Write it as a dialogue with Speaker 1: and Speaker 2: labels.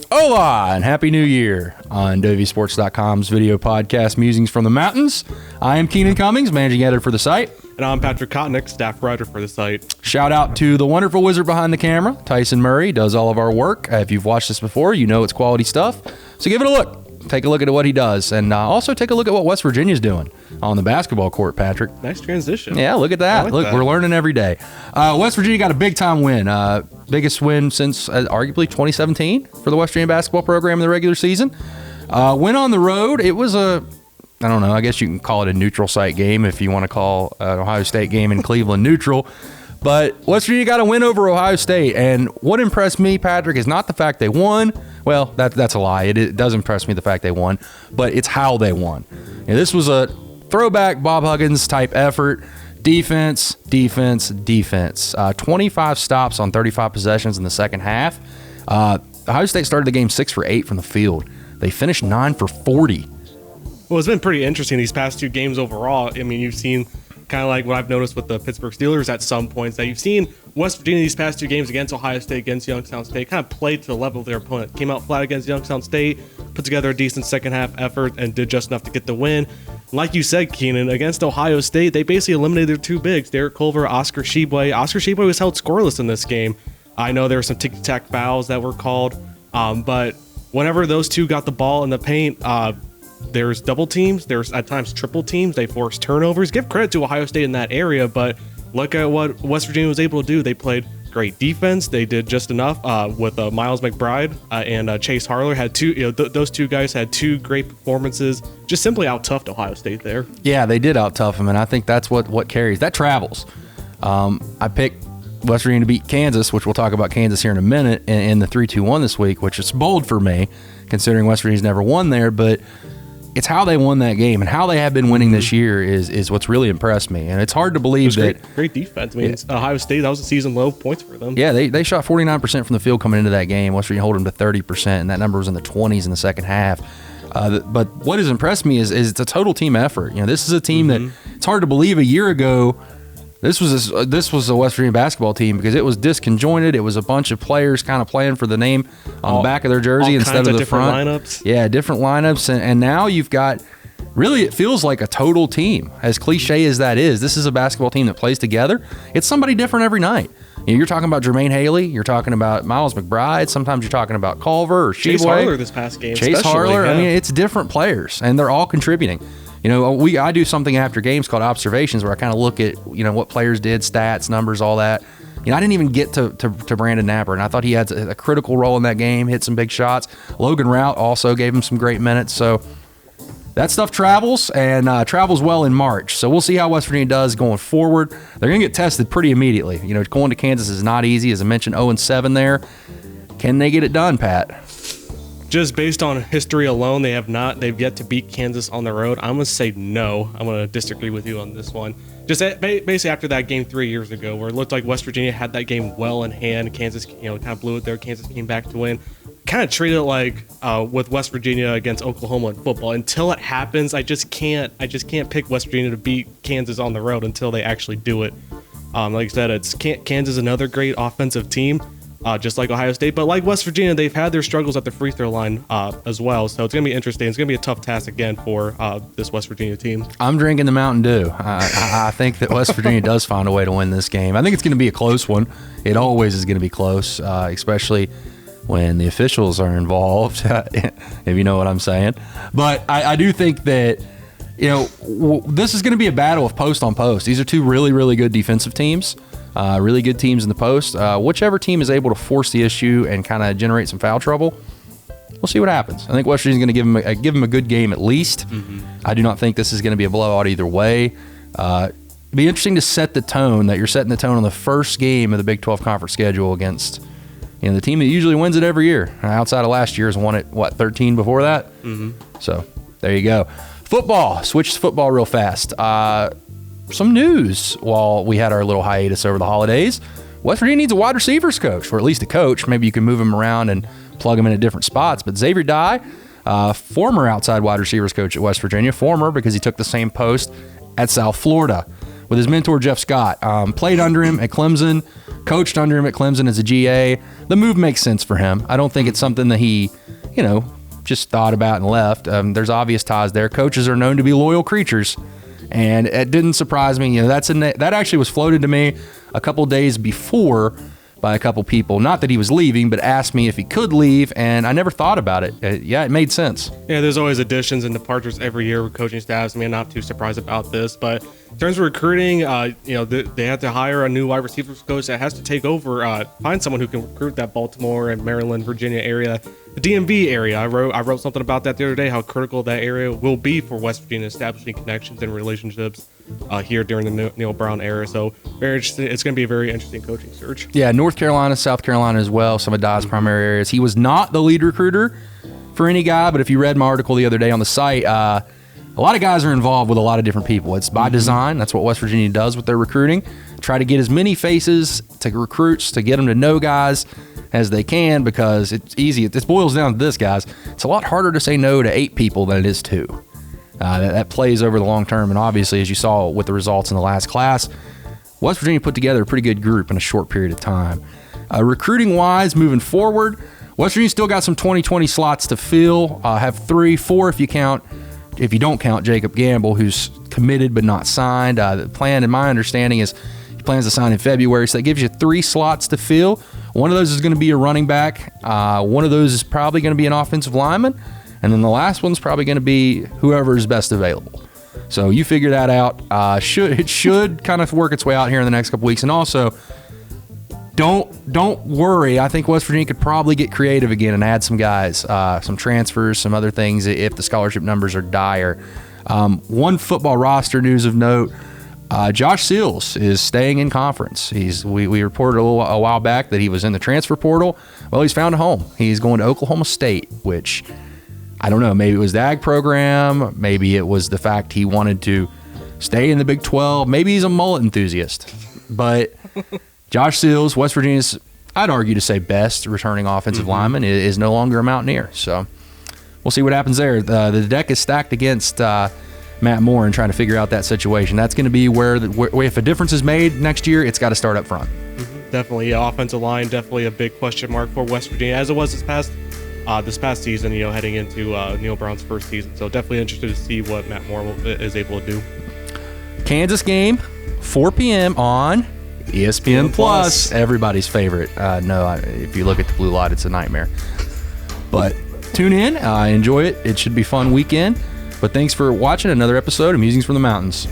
Speaker 1: Hola and Happy New Year on WVSports.com's video podcast, Musings from the Mountains. I am Keenan Cummings, managing editor for the site.
Speaker 2: And I'm Patrick Kotnik, staff writer for the site.
Speaker 1: Shout out to the wonderful wizard behind the camera, Tyson Murray, does all of our work. If you've watched this before, you know it's quality stuff. So give it a look. Take a look at what he does, and also take a look at what West Virginia's doing on the basketball court, Patrick.
Speaker 2: Nice transition.
Speaker 1: Yeah, look at that. Look, we're learning every day. West Virginia got a big-time win. Biggest win since arguably 2017 for the West Virginia basketball program in the regular season. Went on the road. It was I don't know, I guess you can call it a neutral site game if you want to call an Ohio State game in Cleveland neutral. But West Virginia got a win over Ohio State, and what impressed me, Patrick, is not the fact they won. Well, that's a lie. It does impress me, the fact they won, but it's how they won. And this was a throwback Bob Huggins type effort. Defense. 25 stops on 35 possessions in the second half. Ohio State started the game 6 for 8 from the field. They finished 9 for 40.
Speaker 2: Well, it's been pretty interesting these past two games overall. I mean, you've seen kind of like what I've noticed with the Pittsburgh Steelers at some points, that you've seen West Virginia these past two games against Ohio State, against Youngstown State, kind of played to the level of their opponent. Came out flat against Youngstown State, put together a decent second half effort, and did just enough to get the win. Like you said, Keenan, against Ohio State, they basically eliminated their two bigs, Derek Culver, Oscar Tshiebwe. Oscar Tshiebwe was held scoreless in this game. I know there were some ticky-tack fouls that were called, but whenever those two got the ball in the paint, there's double teams, there's at times triple teams, they force turnovers. Give credit to Ohio State in that area, but look at what West Virginia was able to do. They played great defense. They did just enough with Miles McBride and Chase Harler. Had two, those two guys had two great performances. Just simply out-toughed Ohio State there.
Speaker 1: Yeah, they did out-tough them, and I think that's what carries. That travels. I picked West Virginia to beat Kansas, which we'll talk about Kansas here in a minute, in the 3-2-1 this week, which is bold for me, considering West Virginia's never won there, but it's how they won that game, and how they have been winning this year is what's really impressed me. And it's hard to believe that
Speaker 2: great defense. I mean, Ohio State, that was a season low points for them.
Speaker 1: Yeah, they shot 49% from the field coming into that game. West Virginia holding them to 30%, and that number was in the 20s in the second half. But what has impressed me is it's a total team effort. This is a team that it's hard to believe a year ago this was a West Virginia basketball team, because it was disconjointed. It was a bunch of players kind of playing for the name on the back of their jersey instead of the front.
Speaker 2: Lineups.
Speaker 1: Yeah, different lineups, and now you've got, really, it feels like a total team. As cliche as that is, this is a basketball team that plays together. It's somebody different every night. You're talking about Jermaine Haley. You're talking about Miles McBride. Sometimes you're talking about Culver or
Speaker 2: Chase
Speaker 1: Tshiebwe.
Speaker 2: Harler this past game.
Speaker 1: Chase Harler. Yeah. I mean, it's different players, and they're all contributing. I do something after games called observations, where I kind of look at what players did, stats, numbers, all that. I didn't even get to Brandon Napper, and I thought he had a critical role in that game, hit some big shots. Logan Rout also gave him some great minutes. So that stuff travels, and travels well in March. So we'll see how West Virginia does going forward. They're going to get tested pretty immediately. Going to Kansas is not easy. As I mentioned, 0-7 there. Can they get it done, Pat?
Speaker 2: Just based on history alone, they've yet to beat Kansas on the road. I'm going to say no. I'm going to disagree with you on this one. Just basically after that game 3 years ago, where it looked like West Virginia had that game well in hand. Kansas, kind of blew it there. Kansas came back to win. Kind of treated it like with West Virginia against Oklahoma in football. Until it happens, I just can't pick West Virginia to beat Kansas on the road until they actually do it. Like I said, Kansas is another great offensive team. Just like Ohio State, but like West Virginia, they've had their struggles at the free throw line as well. So it's going to be interesting. It's going to be a tough task again for this West Virginia team.
Speaker 1: I'm drinking the Mountain Dew. I think that West Virginia does find a way to win this game. I think it's going to be a close one. It always is going to be close, especially when the officials are involved, if you know what I'm saying. But I do think that this is going to be a battle of post on post. These are two really, really good defensive teams. Really good teams in the post. Whichever team is able to force the issue and kind of generate some foul trouble, we'll see what happens. I think West Virginia's going to give them a good game at least. I do not think this is going to be a blowout either way. It'd be interesting to set the tone, that you're setting the tone on the first game of the Big 12 conference schedule against the team that usually wins it every year. Outside of last year, has won it, 13 before that? So there you go. Football. Switch to football real fast. Some news while we had our little hiatus over the holidays. West Virginia needs a wide receivers coach, or at least a coach. Maybe you can move him around and plug him into different spots. But Xavier Dye, former outside wide receivers coach at West Virginia, former because he took the same post at South Florida. with his mentor, Jeff Scott. Played under him at Clemson, coached under him at Clemson as a GA. The move makes sense for him. I don't think it's something that he, just thought about and left. There's obvious ties there. Coaches are known to be loyal creatures, and it didn't surprise me. That actually was floated to me a couple days before by a couple people. Not that he was leaving, but asked me if he could leave, and I never thought about it. It made sense.
Speaker 2: Yeah, there's always additions and departures every year with coaching staffs. I mean, I'm not too surprised about this, but in terms of recruiting, they have to hire a new wide receivers coach that has to take over, find someone who can recruit that Baltimore and Maryland, Virginia area, the DMV area. I wrote something about that the other day, how critical that area will be for West Virginia establishing connections and relationships here during the Neil Brown era. So very interesting. It's going to be a very interesting coaching search.
Speaker 1: Yeah, North Carolina, South Carolina as well, some of Dodd's primary areas. He was not the lead recruiter for any guy, but if you read my article the other day on the site, a lot of guys are involved with a lot of different people. It's by design. That's what West Virginia does with their recruiting. Try to get as many faces to recruits, to get them to know guys as they can, because it's easy. It boils down to this, guys. It's a lot harder to say no to 8 people than it is 2. That plays over the long term, and obviously, as you saw with the results in the last class, West Virginia put together a pretty good group in a short period of time. Recruiting-wise, moving forward, West Virginia still got some 2020 slots to fill. Have 3, 4 if you don't count Jacob Gamble, who's committed but not signed. The plan, in my understanding, is he plans to sign in February, so that gives you 3 slots to fill. One of those is going to be a running back. One of those is probably going to be an offensive lineman. And then the last one's probably going to be whoever is best available. So you figure that out. It should kind of work its way out here in the next couple weeks. And also, don't worry. I think West Virginia could probably get creative again and add some guys, some transfers, some other things if the scholarship numbers are dire. One football roster news of note: Josh Seals is staying in conference. We reported a while back that he was in the transfer portal. Well, he's found a home. He's going to Oklahoma State, which, I don't know, maybe it was the ag program, maybe it was the fact he wanted to stay in the Big 12, maybe he's a mullet enthusiast. But Josh Seals, West Virginia's, I'd argue to say best returning offensive lineman, is no longer a Mountaineer. So we'll see what happens there. The deck is stacked against Matt Moore and trying to figure out that situation. That's going to be where if a difference is made next year, it's got to start up front.
Speaker 2: Definitely, offensive line, definitely a big question mark for West Virginia, as it was this past season, heading into Neil Brown's first season. So definitely interested to see what Matt Moore is able to do.
Speaker 1: Kansas game, 4 p.m. on ESPN Plus, everybody's favorite. If you look at the blue light, it's a nightmare. But tune in, enjoy it. It should be a fun weekend. But thanks for watching another episode of Musings from the Mountains.